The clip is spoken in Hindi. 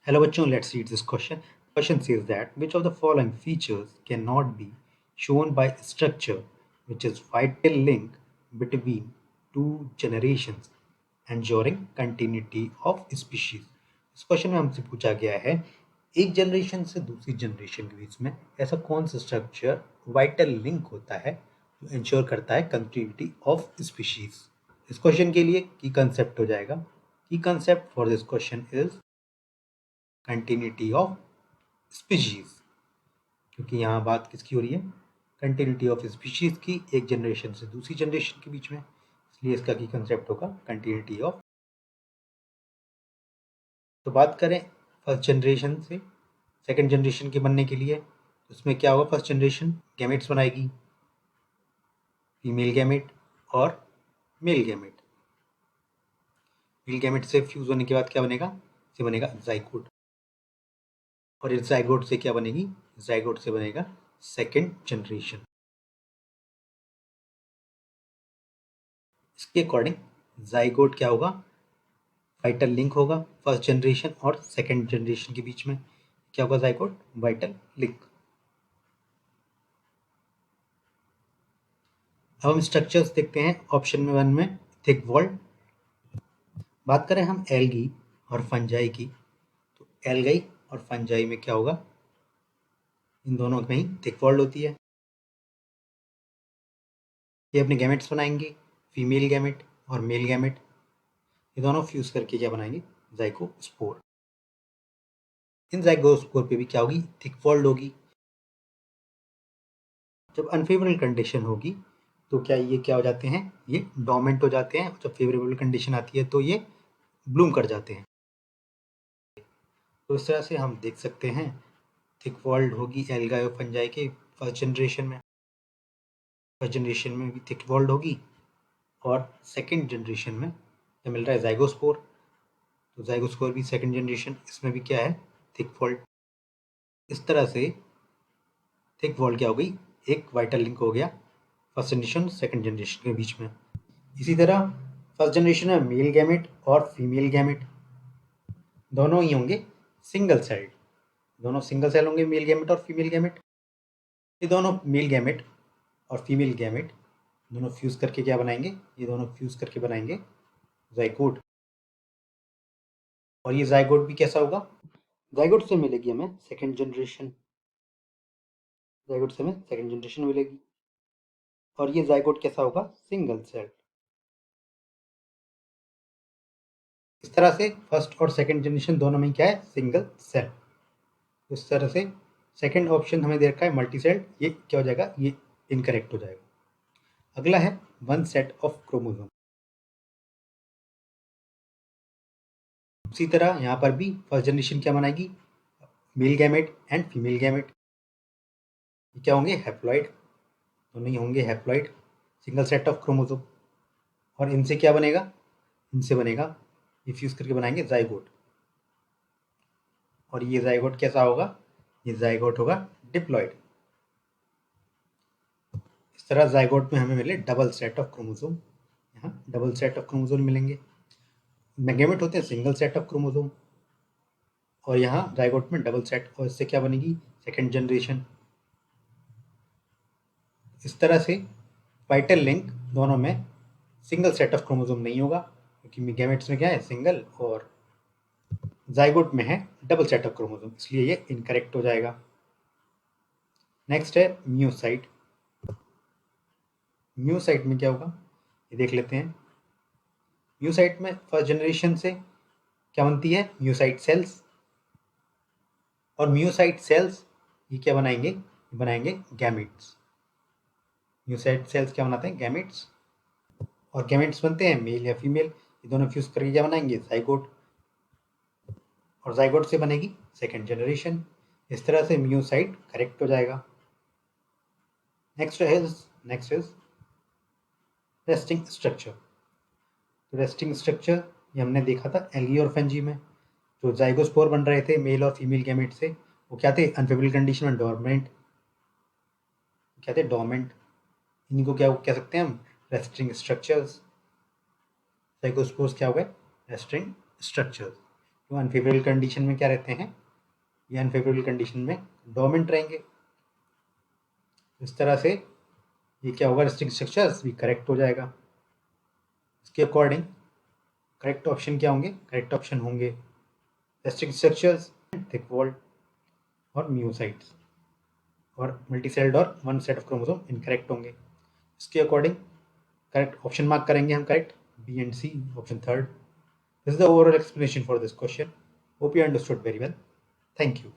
Hello bachcho, let's read this question. Question says that which of the following features cannot be shown by structure which is vital link between two generations ensuring continuity of species. इस क्वेश्चन में हमसे पूछा गया है एक जनरेशन से दूसरी जनरेशन के बीच में ऐसा कौन सा स्ट्रक्चर वाइटल लिंक होता है जो इंश्योर करता है कंटिन्यूटी ऑफ स्पीशीज। इस क्वेश्चन के लिए की कंसेप्ट हो जाएगा की concept for this question is continuity of species, क्योंकि यहाँ बात किसकी हो रही है कंटिन्यूटी ऑफ स्पीशीज की एक जनरेशन से दूसरी जनरेशन के बीच में, इसलिए इसका की कंसेप्ट होगा कंटिन्यूटी ऑफ। तो बात करें फर्स्ट जनरेशन से सेकंड जनरेशन के बनने के लिए, उसमें क्या होगा फर्स्ट जनरेशन गैमेट्स बनाएगी, फीमेल गैमेट और मेल गैमेट। मेल गैमेट से फ्यूज होने के बाद क्या बनेगा, से बनेगा जाइगोट, और इस जाइगोट से क्या बनेगी, जाइगोट से बनेगा सेकंड जनरेशन। इसके अकॉर्डिंग जाइगोट क्या होगा, वाइटल लिंक होगा फर्स्ट जनरेशन और सेकंड जनरेशन के बीच में। क्या होगा जाइगोट, वाइटल लिंक। अब हम स्ट्रक्चर्स देखते हैं ऑप्शन में 1 में थिक वॉल्ड। बात करें हम एल्गी और फंजाई की, तो एल्गाई और फंजाई में क्या होगा, इन दोनों में ही थिक वॉल्ड होती है। ये अपने गैमेट्स बनाएंगे, फीमेल गैमेट और मेल गैमेट, ये दोनों फ्यूज करके क्या बनाएंगे, जाइगोस्पोर। इन जाइगोस्पोर पे भी क्या होगी, थिक वॉल्ड होगी। जब अनफेवरेबल कंडीशन होगी तो क्या ये क्या हो जाते हैं, ये डोमेंट हो जाते हैं। जब फेवरेबल कंडीशन आती है तो ये ब्लूम कर जाते हैं। तो इस तरह से हम देख सकते हैं थिक वॉल्ड होगी एल्गाई और फंजाई के फर्स्ट जनरेशन में, फर्स्ट जनरेशन में भी थिक वॉल्ड होगी, और सेकंड जनरेशन में क्या मिल रहा है, जाइगोस्पोर। तो जाइगोस्पोर भी सेकंड जनरेशन, इसमें भी क्या है, थिक वॉल्ड। इस तरह से थिक वॉल्ड क्या हो गई, एक वाइटल लिंक हो गया फर्स्ट जनरेशन सेकंड जनरेशन के बीच में। इसी तरह फर्स्ट जनरेशन में मेल गैमेट और फीमेल गैमेट दोनों ही होंगे सिंगल सेल्ड, दोनों सिंगल सेल होंगे मेल गैमेट और फीमेल गैमेट। ये दोनों मेल गैमेट और फीमेल गैमेट दोनों फ्यूज करके क्या बनाएंगे, ये दोनों फ्यूज करके बनाएंगे जाइगोट। और ये जाइगोट भी कैसा होगा, जाइगोट से मिलेगी हमें सेकंड जनरेशन, जाइगोट से हमें सेकंड जनरेशन मिलेगी। और ये जाइगोट कैसा होगा, सिंगल सेल। इस तरह से फर्स्ट और सेकंड जनरेशन दोनों में क्या है, सिंगल सेल। इस तरह से सेकंड ऑप्शन हमें दे रखा है मल्टी सेल, ये क्या हो जाएगा, ये इनकरेक्ट हो जाएगा। अगला है वन सेट ऑफ क्रोमोसोम। उसी तरह यहाँ पर भी फर्स्ट जनरेशन क्या बनाएगी, male gamete and female gamete. ये क्या होंगे, हैप्लॉइड, दोनों ही होंगे haploid, single set of chromosome. और इनसे क्या बनेगा, इनसे बनेगा, ये फ्यूज करके बनाएंगे जाइगोट। और ये जाइगोट कैसा होगा, ये जाइगोट होगा डिप्लॉइड। इस तरह जाइगोट में हमें मिले डबल सेट ऑफ क्रोमोसोम, यहाँ डबल सेट ऑफ क्रोमोसोम मिलेंगे। गैमेट होते हैं सिंगल सेट ऑफ क्रोमोसोम, और यहाँ जाइगोट में डबल सेट, और इससे क्या बनेगी, सेकंड जनरेशन। इस तरह से वाइटल लिंक दोनों में सिंगल सेट ऑफ क्रोमोसोम नहीं होगा, क्योंकि गैमेट्स में क्या है सिंगल, और जाइगोट में है डबल सेट ऑफ क्रोमोसोम, इसलिए ये इनकरेक्ट हो जाएगा। नेक्स्ट है म्यूसाइट। म्यूसाइट में क्या होगा, ये देख लेते हैं। म्यूसाइट में फर्स्ट जनरेशन से क्या बनती है, म्यूसाइट सेल्स। और म्यूसाइट सेल्स ये क्या बनाएंगे, बनाएंगे गैमेट्स। म्यूसाइट सेल्स क्या बनाते हैं, गैमेट्स। और गैमेट्स बनते हैं मेल या फीमेल, ये दोनों फ्यूज करके क्या बनाएंगे, जाइगोट। और जाइगोट से बनेगी सेकंड जनरेशन। इस तरह से म्यूसाइट करेक्ट हो जाएगा। Next is resting structure. तो रेस्टिंग स्ट्रक्चर ये हमने देखा था एल्गी और फंजी में, जो जाइगोस्पोर बन रहे थे मेल और फीमेल गैमेट से, वो क्या थे, अनफेवरेबल कंडीशन में डोरमेंट, क्या थे, डोरमेंट। इनको क्या कह सकते हैं हम, रेस्टिंग स्ट्रक्चर्स। जाइगोस्पोर्स क्या हो गए, रेस्टिंग स्ट्रक्चर्स। तो अनफेवरेबल कंडीशन में क्या रहते हैं, ये अनफेवरेबल कंडीशन में डोमिनेंट रहेंगे। इस तरह से ये क्या होगा, रेस्ट्रिक्ट स्ट्रक्चर्स भी करेक्ट हो जाएगा। इसके अकॉर्डिंग करेक्ट ऑप्शन क्या होंगे, करेक्ट ऑप्शन होंगे रेस्ट्रिक्ट स्ट्रक्चर्स, थिक वॉल और म्यूसाइट्स, और मल्टीसेल्ड और one set of chromosome incorrect होंगे। इसके अकॉर्डिंग करेक्ट ऑप्शन मार्क करेंगे हम, correct B and C, option third. This is the overall explanation for this question. Hope you understood very well. Thank you.